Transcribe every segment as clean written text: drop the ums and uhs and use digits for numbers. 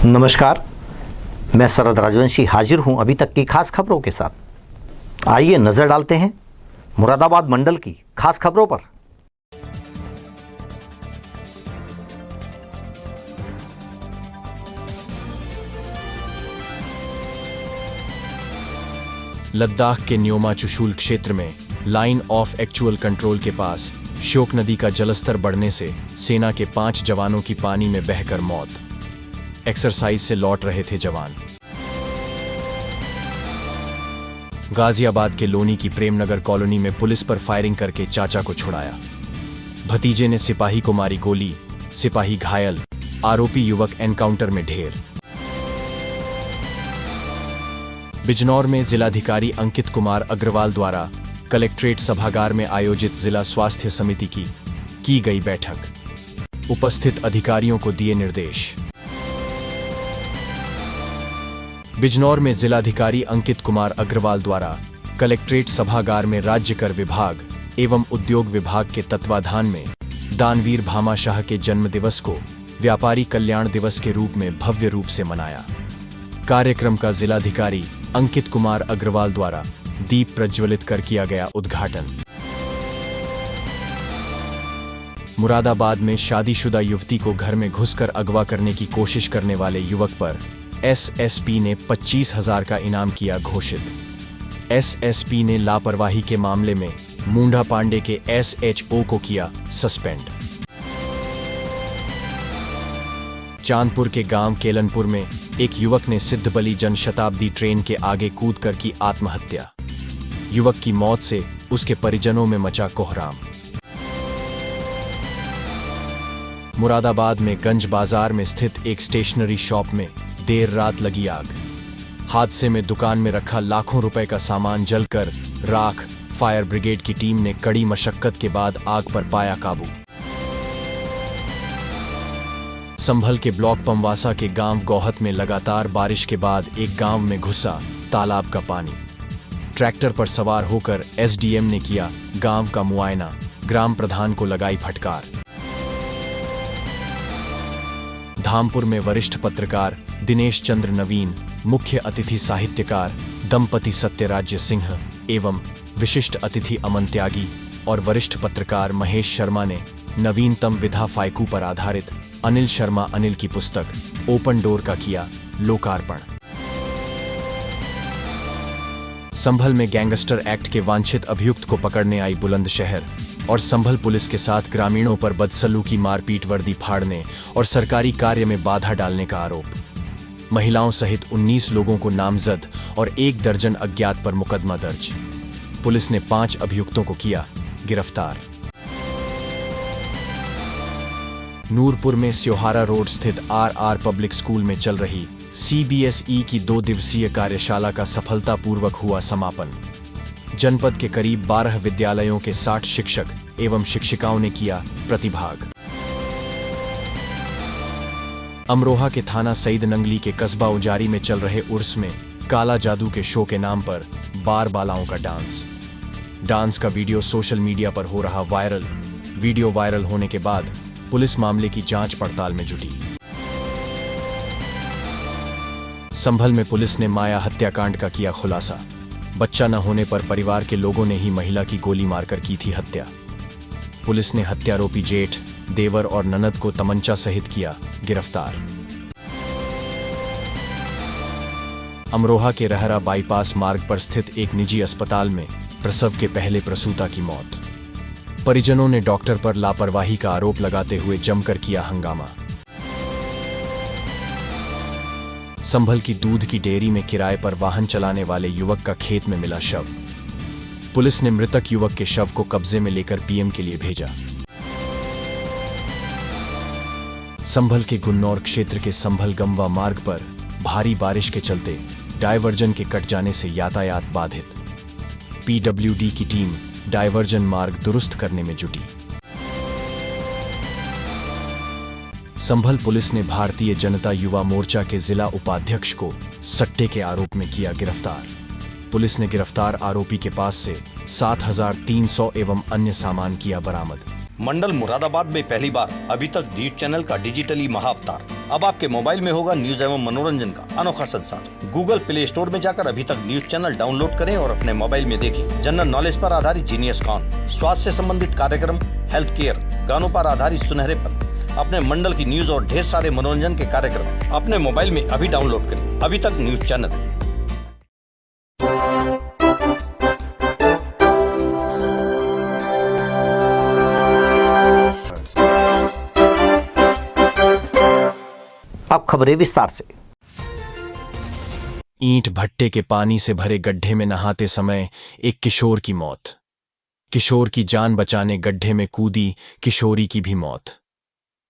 नमस्कार, मैं शरद राजवंशी हाजिर हूं अभी तक की खास खबरों के साथ। आइए नजर डालते हैं मुरादाबाद मंडल की खास खबरों पर। लद्दाख के न्योमा चुशूल क्षेत्र में लाइन ऑफ एक्चुअल कंट्रोल के पास श्योक नदी का जलस्तर बढ़ने से सेना के 5 जवानों की पानी में बहकर मौत। एक्सरसाइज से लौट रहे थे जवान। गाजियाबाद के लोनी की प्रेमनगर कॉलोनी में पुलिस पर फायरिंग करके चाचा को छुड़ाया। भतीजे ने सिपाही को मारी गोली, सिपाही घायल, आरोपी युवक एनकाउंटर में ढेर। बिजनौर में जिलाधिकारी अंकित कुमार अग्रवाल द्वारा कलेक्ट्रेट सभागार में आयोजित जिला स्वास्थ्य समिति की गई बैठक। उपस्थित अधिकारियों को दिए निर्देश। बिजनौर में जिलाधिकारी अंकित कुमार अग्रवाल द्वारा कलेक्ट्रेट सभागार में राज्य कर विभाग एवं उद्योग विभाग के तत्वाधान में दानवीर भामाशाह के जन्मदिवस को व्यापारी कल्याण दिवस के रूप में भव्य रूप से मनाया। कार्यक्रम का जिलाधिकारी अंकित कुमार अग्रवाल द्वारा दीप प्रज्वलित कर किया गया उद्घाटन। मुरादाबाद में शादीशुदा युवती को घर में घुसकर अगवा करने की कोशिश करने वाले युवक पर एसएसपी ने 25,000 का इनाम किया घोषित। एसएसपी ने लापरवाही के मामले में मुंडा पांडे के एसएचओ को किया सस्पेंड। चांदपुर के गांव केलनपुर में एक युवक ने सिद्धबली जनशताब्दी ट्रेन के आगे कूदकर की आत्महत्या। युवक की मौत से उसके परिजनों में मचा कोहराम। मुरादाबाद में गंज बाजार में स्थित एक स्टेशनरी शॉप में देर रात लगी आग। हादसे में दुकान में रखा लाखों रुपए का सामान जलकर राख। फायर ब्रिगेड की टीम ने कड़ी मशक्कत के बाद आग पर पाया काबू। संभल के ब्लॉक पमवासा के गांव गौहत में लगातार बारिश के बाद एक गांव में घुसा तालाब का पानी। ट्रैक्टर पर सवार होकर एसडीएम ने किया गांव का मुआयना, ग्राम प्रधान को लगाई फटकार। धामपुर में वरिष्ठ पत्रकार दिनेश चंद्र नवीन, मुख्य अतिथि साहित्यकार दंपति सत्यराज्य सिंह एवं विशिष्ट अतिथि अमन त्यागी और वरिष्ठ पत्रकार महेश शर्मा ने नवीनतम विधा फाइकू पर आधारित अनिल शर्मा अनिल की पुस्तक ओपन डोर का किया लोकार्पण। संभल में गैंगस्टर एक्ट के वांछित अभियुक्त को पकड़ने आई बुलंदशहर और संभल पुलिस के साथ ग्रामीणों पर बदसलूकी, मारपीट, वर्दी फाड़ने और सरकारी कार्य में बाधा डालने का आरोप। महिलाओं सहित 19 लोगों को नामजद और 1 दर्जन अज्ञात पर मुकदमा दर्ज। पुलिस ने 5 अभियुक्तों को किया गिरफ्तार। नूरपुर में स्योहारा रोड स्थित आरआर पब्लिक स्कूल में चल रही सीबीएसई की 2 दिवसीय कार्यशाला का सफलतापूर्वक हुआ समापन। जनपद के करीब 12 विद्यालयों के 60 शिक्षक एवं शिक्षिकाओं ने किया प्रतिभाग। अमरोहा के थाना सईद नंगली के कस्बा उजारी में चल रहे उर्स में काला जादू के शो के नाम पर बार बालाओं का डांस का वीडियो सोशल मीडिया पर हो रहा वायरल। वीडियो वायरल होने के बाद पुलिस मामले की जांच पड़ताल में जुटी। संभल में पुलिस ने माया हत्याकांड का किया खुलासा। बच्चा न होने पर परिवार के लोगों ने ही महिला की गोली मारकर की थी हत्या। पुलिस ने हत्यारोपी जेठ, देवर और ननद को तमंचा सहित किया गिरफ्तार। अमरोहा के रहरा बाईपास मार्ग पर स्थित एक निजी अस्पताल में प्रसव के पहले प्रसूता की मौत। परिजनों ने डॉक्टर पर लापरवाही का आरोप लगाते हुए जमकर किया हंगामा। संभल की दूध की डेयरी में किराए पर वाहन चलाने वाले युवक का खेत में मिला शव। पुलिस ने मृतक युवक के शव को कब्जे में लेकर पीएम के लिए भेजा। संभल के गुन्नौर क्षेत्र के संभल गमवा मार्ग पर भारी बारिश के चलते डायवर्जन के कट जाने से यातायात बाधित। पीडब्ल्यूडी की टीम डायवर्जन मार्ग दुरुस्त करने में जुटी। संभल पुलिस ने भारतीय जनता युवा मोर्चा के जिला उपाध्यक्ष को सट्टे के आरोप में किया गिरफ्तार। पुलिस ने गिरफ्तार आरोपी के पास से 7,300 एवं अन्य सामान किया बरामद। मंडल मुरादाबाद में पहली बार अभी तक न्यूज चैनल का डिजिटली महाअवतार। अब आपके मोबाइल में होगा न्यूज एवं मनोरंजन का अनोखा संसार। गूगल प्ले स्टोर में जाकर अभी तक न्यूज चैनल डाउनलोड करें और अपने मोबाइल में देखें। जनरल नॉलेज पर आधारित जीनियस कॉन, स्वास्थ्य से संबंधित कार्यक्रम, हेल्थ केयर, गानों पर आधारित सुनहरे पल, अपने मंडल की न्यूज और ढेर सारे मनोरंजन के कार्यक्रम अपने मोबाइल में अभी डाउनलोड करें। अभी तक न्यूज चैनल। अब खबरें विस्तार से। ईंट भट्टे के पानी से भरे गड्ढे में नहाते समय एक किशोर की मौत। किशोर की जान बचाने गड्ढे में कूदी किशोरी की भी मौत।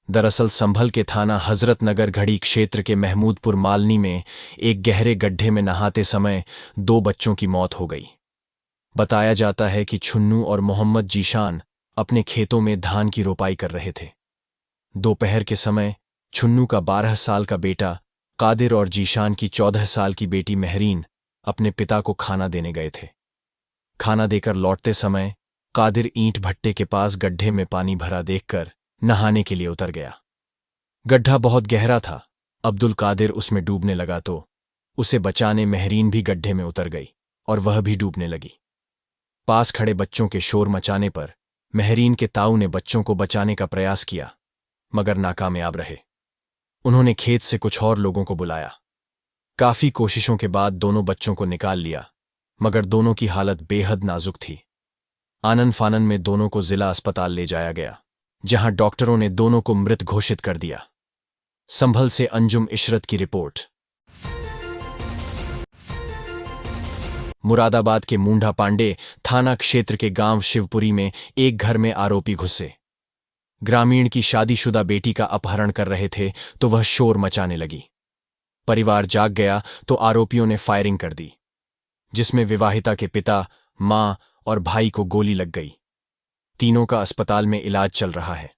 दरअसल संभल के थाना हजरत नगर घड़ी क्षेत्र के महमूदपुर मालनी में एक गहरे गड्ढे में नहाते समय 2 बच्चों की मौत हो गई। बताया जाता है कि छुन्नू और मोहम्मद जीशान अपने खेतों में धान की रोपाई कर रहे थे। दोपहर के समय छुन्नू का 12 साल का बेटा कादिर और जीशान की 14 साल की बेटी महरीन अपने पिता को खाना देने गए थे। खाना देकर लौटते समय कादिर ईंट भट्टे के पास गड्ढे में पानी भरा देखकर नहाने के लिए उतर गया। गड्ढा बहुत गहरा था। अब्दुल कादिर उसमें डूबने लगा तो उसे बचाने महरीन भी गड्ढे में उतर गई और वह भी डूबने लगी। पास खड़े बच्चों के शोर मचाने पर महरीन के ताऊ ने बच्चों को बचाने का प्रयास किया मगर नाकामयाब रहे। उन्होंने खेत से कुछ और लोगों को बुलाया। काफी कोशिशों के बाद दोनों बच्चों को निकाल लिया मगर दोनों की हालत बेहद नाजुक थी। आनन फानन में दोनों को जिला अस्पताल ले जाया गया जहां डॉक्टरों ने दोनों को मृत घोषित कर दिया। संभल से अंजुम इशरत की रिपोर्ट। मुरादाबाद के मुंडा पांडे थाना क्षेत्र के गांव शिवपुरी में एक घर में आरोपी घुसे। ग्रामीण की शादीशुदा बेटी का अपहरण कर रहे थे तो वह शोर मचाने लगी। परिवार जाग गया तो आरोपियों ने फायरिंग कर दी जिसमें विवाहिता के पिता, मां और भाई को गोली लग गई। तीनों का अस्पताल में इलाज चल रहा है।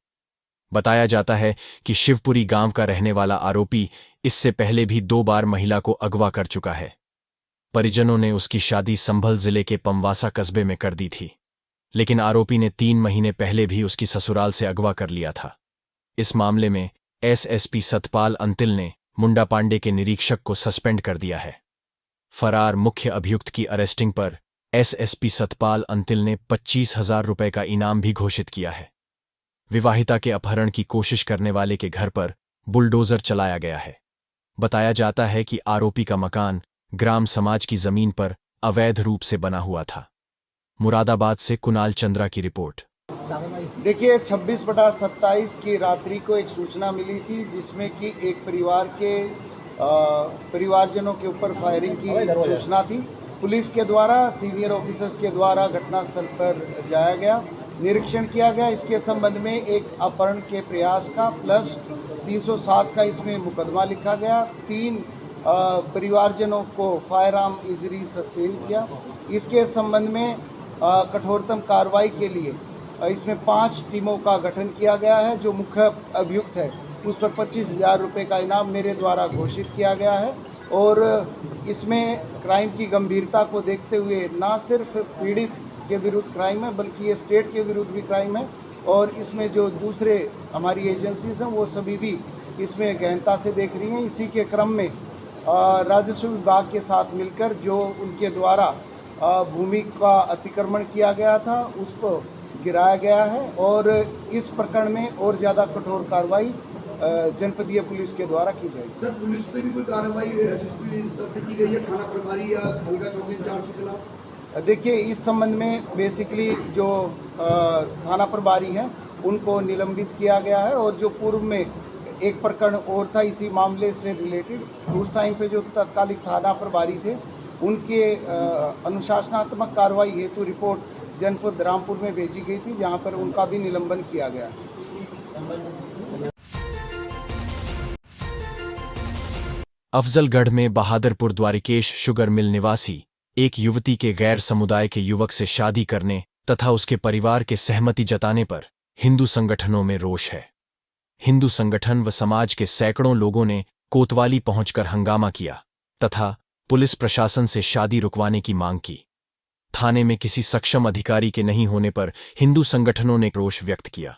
बताया जाता है कि शिवपुरी गांव का रहने वाला आरोपी इससे पहले भी 2 बार महिला को अगवा कर चुका है। परिजनों ने उसकी शादी संभल जिले के पमवासा कस्बे में कर दी थी लेकिन आरोपी ने 3 महीने पहले भी उसकी ससुराल से अगवा कर लिया था। इस मामले में एसएसपी सतपाल अंतिल ने मुंडा पांडे के निरीक्षक को सस्पेंड कर दिया है। फरार मुख्य अभियुक्त की अरेस्टिंग पर एसएसपी सतपाल अंतिल ने 25,000 रुपए का इनाम भी घोषित किया है। विवाहिता के अपहरण की कोशिश करने वाले के घर पर बुलडोजर चलाया गया है। बताया जाता है कि आरोपी का मकान ग्राम समाज की जमीन पर अवैध रूप से बना हुआ था। मुरादाबाद से कुणाल चंद्रा की रिपोर्ट। देखिए 26/27 की रात्रि को एक सूचना मिली थी जिसमें कि एक परिवारजनों के ऊपर फायरिंग की सूचना थी। पुलिस के द्वारा, सीनियर ऑफिसर्स के द्वारा घटनास्थल पर जाया गया, निरीक्षण किया गया। इसके संबंध में एक अपहरण के प्रयास का प्लस 307 का इसमें मुकदमा लिखा गया। 3 परिवारजनों को फायर आर्म इंजरी सस्टेन किया। इसके संबंध में कठोरतम कार्रवाई के लिए इसमें 5 टीमों का गठन किया गया है। जो मुख्य अभियुक्त है उस पर 25,000 रुपये का इनाम मेरे द्वारा घोषित किया गया है और इसमें क्राइम की गंभीरता को देखते हुए ना सिर्फ पीड़ित के विरुद्ध क्राइम है बल्कि ये स्टेट के विरुद्ध भी क्राइम है और इसमें जो दूसरे हमारी एजेंसीज हैं वो सभी भी इसमें गहनता से देख रही हैं। इसी के क्रम में राजस्व विभाग के साथ मिलकर जो उनके द्वारा भूमि का अतिक्रमण किया गया था उस पर गिराया गया है और इस प्रकरण में और ज़्यादा कठोर कार्रवाई जनपदीय पुलिस के द्वारा की जाएगी। सर, पुलिस पे भी कोई कार्रवाई एसएसपी स्तर से की गई है थाना प्रभारी या हल्का चौकी इंचार्ज के खिलाफ? देखिए इस संबंध में बेसिकली जो थाना प्रभारी हैं उनको निलंबित किया गया है और जो पूर्व में एक प्रकरण और था इसी मामले से रिलेटेड, उस टाइम पे जो तत्कालिक थाना प्रभारी थे उनके अनुशासनात्मक कार्रवाई हेतु रिपोर्ट जनपद रामपुर में भेजी गई थी जहां पर उनका भी निलंबन किया गया। अफजलगढ़ में बहादुरपुर द्वारिकेश शुगर मिल निवासी एक युवती के गैर समुदाय के युवक से शादी करने तथा उसके परिवार के सहमति जताने पर हिंदू संगठनों में रोष है। हिंदू संगठन व समाज के सैकड़ों लोगों ने कोतवाली पहुंचकर हंगामा किया तथा पुलिस प्रशासन से शादी रुकवाने की मांग की। थाने में किसी सक्षम अधिकारी के नहीं होने पर हिंदू संगठनों ने रोष व्यक्त किया।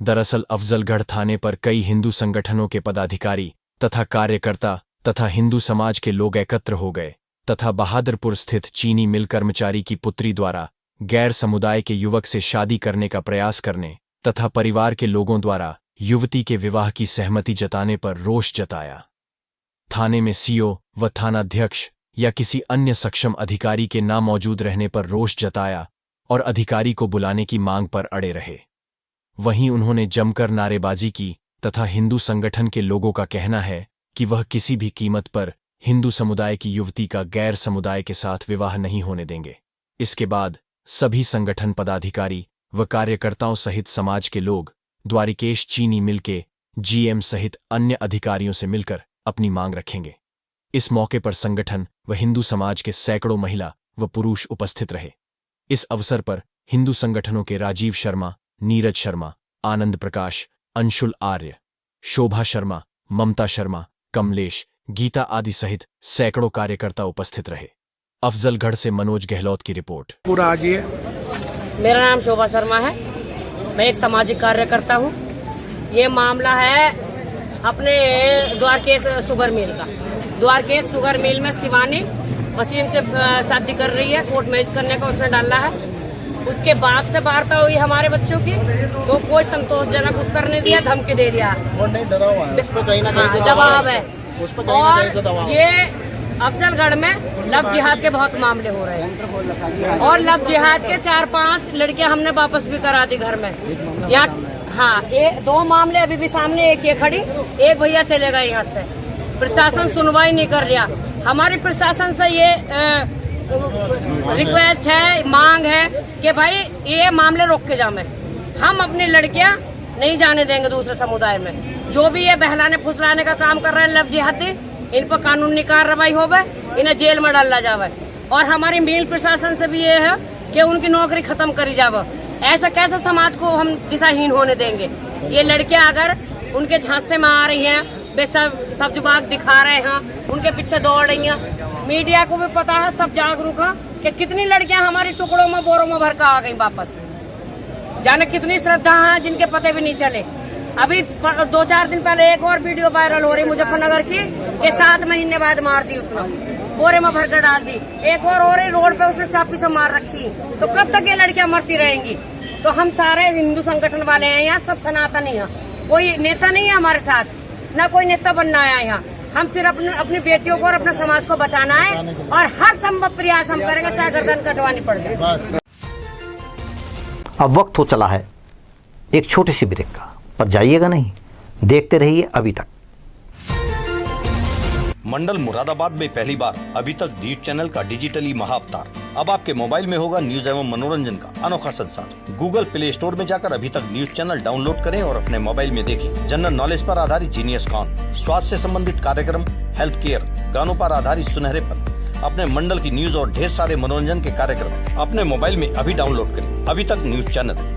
दरअसल अफजलगढ़ थाने पर कई हिंदू संगठनों के पदाधिकारी तथा कार्यकर्ता तथा हिंदू समाज के लोग एकत्र हो गए तथा बहादुरपुर स्थित चीनी मिल कर्मचारी की पुत्री द्वारा गैर समुदाय के युवक से शादी करने का प्रयास करने तथा परिवार के लोगों द्वारा युवती के विवाह की सहमति जताने पर रोष जताया। थाने में सीओ व थानाध्यक्ष या किसी अन्य सक्षम अधिकारी के ना मौजूद रहने पर रोष जताया और अधिकारी को बुलाने की मांग पर अड़े रहे। वहीं उन्होंने जमकर नारेबाजी की तथा हिंदू संगठन के लोगों का कहना है कि वह किसी भी कीमत पर हिंदू समुदाय की युवती का गैर समुदाय के साथ विवाह नहीं होने देंगे। इसके बाद सभी संगठन पदाधिकारी व कार्यकर्ताओं सहित समाज के लोग द्वारिकेश चीनी मिल के जीएम सहित अन्य अधिकारियों से मिलकर अपनी मांग रखेंगे। इस मौके पर संगठन व हिंदू समाज के सैकड़ों महिला व पुरुष उपस्थित रहे। इस अवसर पर हिंदू संगठनों के राजीव शर्मा, नीरज शर्मा, आनंद प्रकाश, अंशुल आर्य, शोभा शर्मा, ममता शर्मा, कमलेश, गीता आदि सहित सैकड़ों कार्यकर्ता उपस्थित रहे। अफजलगढ़ से मनोज गहलोत की रिपोर्ट। पूरा आज ये मेरा नाम शोभा शर्मा है, मैं एक सामाजिक कार्यकर्ता हूँ। ये मामला है अपने द्वारकेश शुगर मिल का। द्वारकेश शुगर मिल में शिवानी वसीम से शादी कर रही है, कोर्ट मैरिज करने का उसने डाला है। उसके बाप से वार्ता हुई हमारे बच्चों की, तो कोई संतोषजनक उत्तर नहीं दिया, धमकी दे दिया। वो नहीं डरा हुआ है, उस पर कहीं ना कहीं से दबाव है। उस पर कहीं ना कहीं से दबाव और ये अफजलगढ़ में लव जिहाद के बहुत मामले हो रहे हैं और लव जिहाद के 4-5 लड़कियां हमने वापस भी करा दी घर में। यहाँ हाँ, ये 2 मामले अभी भी सामने, एक ये खड़ी, एक भैया चले गए यहाँ से। प्रशासन सुनवाई नहीं कर रहा। हमारी प्रशासन से ये रिक्वेस्ट है, मांग है कि भाई ये मामले रोक के जाए। हम अपनी लड़कियां नहीं जाने देंगे दूसरे समुदाय में। जो भी ये बहलाने फुसलाने का काम कर रहे हैं लव जिहादी, इन पर कानूनी कार्रवाई होवे, इन्हें जेल में डाला जावे। और हमारी मिल प्रशासन से भी ये है कि उनकी नौकरी खत्म करी जावे। ऐसा कैसे समाज को हम दिशाहीन होने देंगे? ये लड़कियां अगर उनके झांसे में आ रही हैं, वे सब जुबाग दिखा रहे हैं, उनके पीछे दौड़ रही हैं। मीडिया को भी पता है, सब जागरूक है कि कितनी लड़कियां हमारी टुकड़ों में, बोरों में भर कर आ गई वापस। जाने कितनी श्रद्धा है जिनके पते भी नहीं चले। अभी 2-4 दिन पहले एक और वीडियो वायरल हो रही मुजफ्फरनगर की कि 7 महीने बाद मार दी उसने, बोरे में भरकर डाल दी। एक और हो रही रोड पे, उसने चापी से मार रखी। तो कब तक ये लड़कियां मरती रहेंगी? तो हम सारे हिंदू संगठन वाले हैं यहाँ, सब सनातनी है। कोई नेता नहीं है हमारे साथ, न कोई नेता बनना आया यहाँ। हम सिर्फ अपनी बेटियों को और अपने समाज को बचाना है और हर संभव प्रयास हम करेंगे, चाहे गर्दन कटवानी पड़ जाए। अब वक्त हो चला है एक छोटी सी ब्रेक का, पर जाइएगा नहीं, देखते रहिए अभी तक। मंडल मुरादाबाद में पहली बार अभी तक न्यूज चैनल का डिजिटली महाअवतार। अब आपके मोबाइल में होगा न्यूज एवं मनोरंजन का अनोखा संसार। गूगल प्ले स्टोर में जाकर अभी तक न्यूज चैनल डाउनलोड करें और अपने मोबाइल में देखें। जनरल नॉलेज पर आधारित जीनियस कॉन, स्वास्थ्य से संबंधित कार्यक्रम, हेल्थ केयर, गानों पर आधारित सुनहरे पल, अपने मंडल की न्यूज और ढेर सारे मनोरंजन के कार्यक्रम अपने मोबाइल में अभी डाउनलोड करें। अभी तक न्यूज चैनल।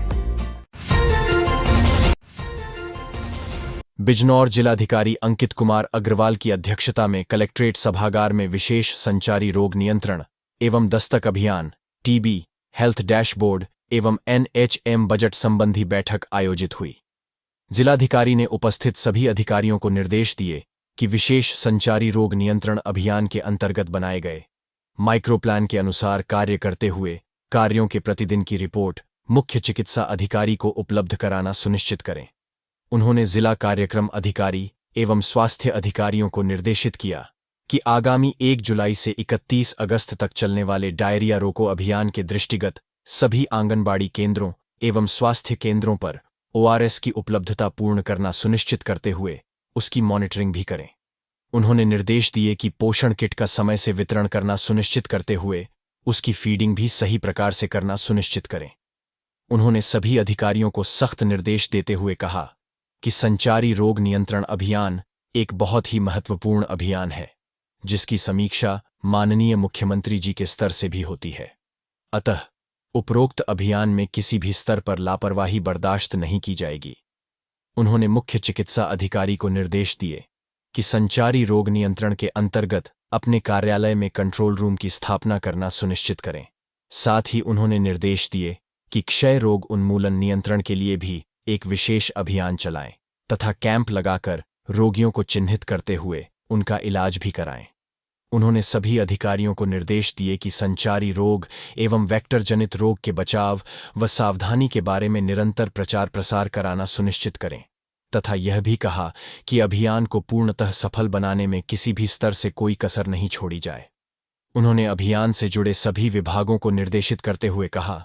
बिजनौर जिलाधिकारी अंकित कुमार अग्रवाल की अध्यक्षता में कलेक्ट्रेट सभागार में विशेष संचारी रोग नियंत्रण एवं दस्तक अभियान, टीबी, हेल्थ डैशबोर्ड एवं एनएचएम बजट संबंधी बैठक आयोजित हुई। जिलाधिकारी ने उपस्थित सभी अधिकारियों को निर्देश दिए कि विशेष संचारी रोग नियंत्रण अभियान के अंतर्गत बनाए गए माइक्रो प्लान के अनुसार कार्य करते हुए कार्यों के प्रतिदिन की रिपोर्ट मुख्य चिकित्सा अधिकारी को उपलब्ध कराना सुनिश्चित करें। उन्होंने जिला कार्यक्रम अधिकारी एवं स्वास्थ्य अधिकारियों को निर्देशित किया कि आगामी 1 जुलाई से 31 अगस्त तक चलने वाले डायरिया रोको अभियान के दृष्टिगत सभी आंगनबाड़ी केंद्रों एवं स्वास्थ्य केंद्रों पर ओआरएस की उपलब्धता पूर्ण करना सुनिश्चित करते हुए उसकी मॉनिटरिंग भी करें। उन्होंने निर्देश दिए कि पोषण किट का समय से वितरण करना सुनिश्चित करते हुए उसकी फीडिंग भी सही प्रकार से करना सुनिश्चित करें। उन्होंने सभी अधिकारियों को सख्त निर्देश देते हुए कहा कि संचारी रोग नियंत्रण अभियान एक बहुत ही महत्वपूर्ण अभियान है, जिसकी समीक्षा माननीय मुख्यमंत्री जी के स्तर से भी होती है। अतः उपरोक्त अभियान में किसी भी स्तर पर लापरवाही बर्दाश्त नहीं की जाएगी। उन्होंने मुख्य चिकित्सा अधिकारी को निर्देश दिए कि संचारी रोग नियंत्रण के अंतर्गत अपने कार्यालय में कंट्रोल रूम की स्थापना करना सुनिश्चित करें। साथ ही उन्होंने निर्देश दिए कि क्षय रोग उन्मूलन नियंत्रण के लिए भी एक विशेष अभियान चलाएं तथा कैंप लगाकर रोगियों को चिन्हित करते हुए उनका इलाज भी कराएं। उन्होंने सभी अधिकारियों को निर्देश दिए कि संचारी रोग एवं वेक्टर जनित रोग के बचाव व सावधानी के बारे में निरंतर प्रचार प्रसार कराना सुनिश्चित करें तथा यह भी कहा कि अभियान को पूर्णतः सफल बनाने में किसी भी स्तर से कोई कसर नहीं छोड़ी जाए। उन्होंने अभियान से जुड़े सभी विभागों को निर्देशित करते हुए कहा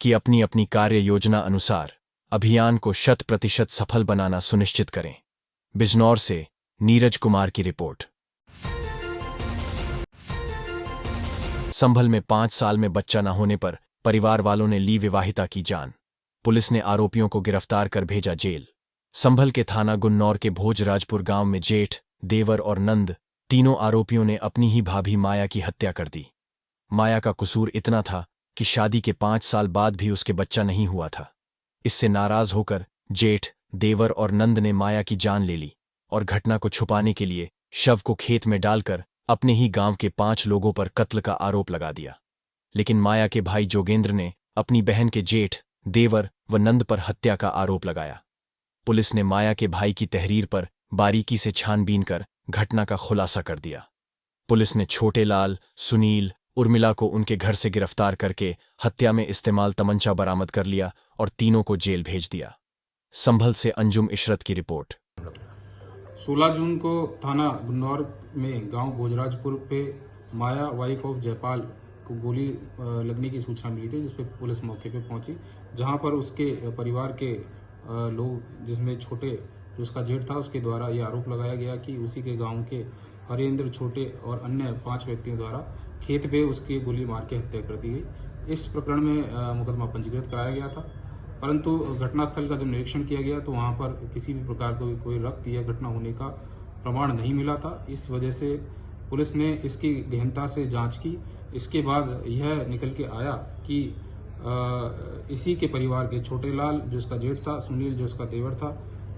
कि अपनी अपनी कार्य योजना अनुसार अभियान को 100% सफल बनाना सुनिश्चित करें। बिजनौर से नीरज कुमार की रिपोर्ट। संभल में 5 साल में बच्चा न होने पर परिवार वालों ने ली विवाहिता की जान। पुलिस ने आरोपियों को गिरफ्तार कर भेजा जेल। संभल के थाना गुन्नौर के भोजराजपुर गांव में जेठ, देवर और नंद तीनों आरोपियों ने अपनी ही भाभी माया की हत्या कर दी। माया का कसूर इतना था कि शादी के 5 साल बाद भी उसके बच्चा नहीं हुआ था। इससे नाराज होकर जेठ, देवर और नंद ने माया की जान ले ली और घटना को छुपाने के लिए शव को खेत में डालकर अपने ही गांव के 5 लोगों पर कत्ल का आरोप लगा दिया। लेकिन माया के भाई जोगेंद्र ने अपनी बहन के जेठ, देवर व नंद पर हत्या का आरोप लगाया। पुलिस ने माया के भाई की तहरीर पर बारीकी से छानबीन कर घटना का खुलासा कर दिया। पुलिस ने छोटे लाल, सुनील, उर्मिला को उनके घर से गिरफ्तार करके हत्या में इस्तेमाल तमंचा बरामद कर लिया और तीनों को जेल भेज दिया। संभल से अंजुम इशरत की रिपोर्ट। 16 जून को थाना गुन्नौर में गांव भोजराजपुर पे माया वाइफ ऑफ जयपाल को गोली लगने की सूचना मिली थी, जिस पे पुलिस मौके पे पहुंची, जहां पर उसके परिवार के लोग, जिसमें छोटे जो उसका जेठ था, उसके द्वारा ये आरोप लगाया गया कि उसी के गांव के हरेंद्र, छोटे और अन्य 5 व्यक्तियों द्वारा खेत पे उसकी गोली मार के हत्या कर दी गई। इस प्रकरण में मुकदमा पंजीकृत कराया गया था, परंतु घटनास्थल का जब निरीक्षण किया गया तो वहां पर किसी भी प्रकार का कोई रक्त या घटना होने का प्रमाण नहीं मिला था। इस वजह से पुलिस ने इसकी गहनता से जांच की। इसके बाद यह निकल के आया कि इसी के परिवार के छोटे लाल, जो इसका जेठ था, सुनील जो इसका देवर था,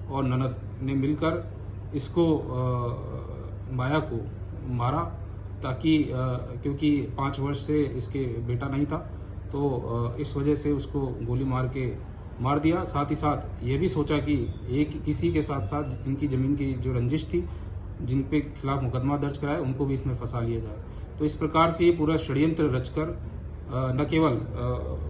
और ननद ने मिलकर इसको माया को मारा, ताकि क्योंकि 5 वर्ष से इसके बेटा नहीं था, तो इस वजह से उसको गोली मार दिया। साथ ही साथ ये भी सोचा कि इसी के साथ साथ इनकी ज़मीन की जो रंजिश थी, जिन पे खिलाफ मुकदमा दर्ज कराया, उनको भी इसमें फंसा लिया जाए। तो इस प्रकार से ये पूरा षड्यंत्र रचकर न केवल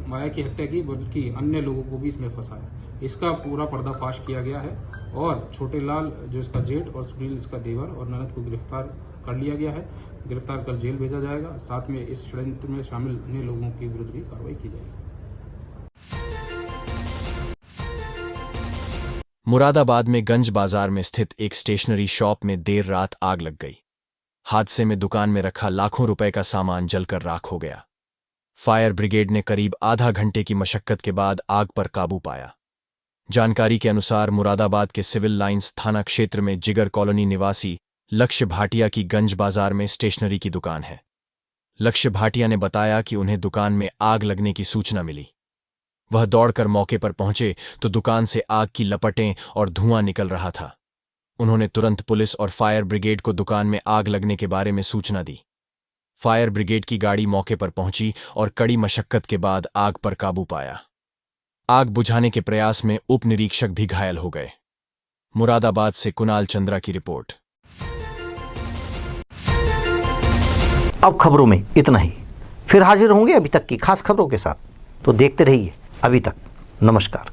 माया की हत्या की, बल्कि अन्य लोगों को भी इसमें फंसाया। इसका पूरा पर्दाफाश किया गया है और छोटे लाल जो इसका जेठ और सुनील इसका देवर और ननद को गिरफ्तार कर लिया गया है। गिरफ्तार कर जेल भेजा जाएगा। साथ में इस षड्यंत्र में शामिल अन्य लोगों के विरुद्ध भी कार्रवाई की जाएगी। मुरादाबाद में गंज बाजार में स्थित एक स्टेशनरी शॉप में देर रात आग लग गई। हादसे में दुकान में रखा लाखों रुपए का सामान जलकर राख हो गया। फायर ब्रिगेड ने करीब आधा घंटे की मशक्कत के बाद आग पर काबू पाया। जानकारी के अनुसार मुरादाबाद के सिविल लाइंस थाना क्षेत्र में जिगर कॉलोनी निवासी लक्ष्य भाटिया की गंज बाजार में स्टेशनरी की दुकान है। लक्ष्य भाटिया ने बताया कि उन्हें दुकान में आग लगने की सूचना मिली। वह दौड़कर मौके पर पहुंचे तो दुकान से आग की लपटें और धुआं निकल रहा था। उन्होंने तुरंत पुलिस और फायर ब्रिगेड को दुकान में आग लगने के बारे में सूचना दी। फायर ब्रिगेड की गाड़ी मौके पर पहुंची और कड़ी मशक्कत के बाद आग पर काबू पाया। आग बुझाने के प्रयास में उप निरीक्षक भी घायल हो गए। मुरादाबाद से कुणाल चंद्रा की रिपोर्ट। अब खबरों में इतना ही। फिर हाजिर होंगे अभी तक की खास खबरों के साथ, तो देखते रहिए अभी तक। नमस्कार।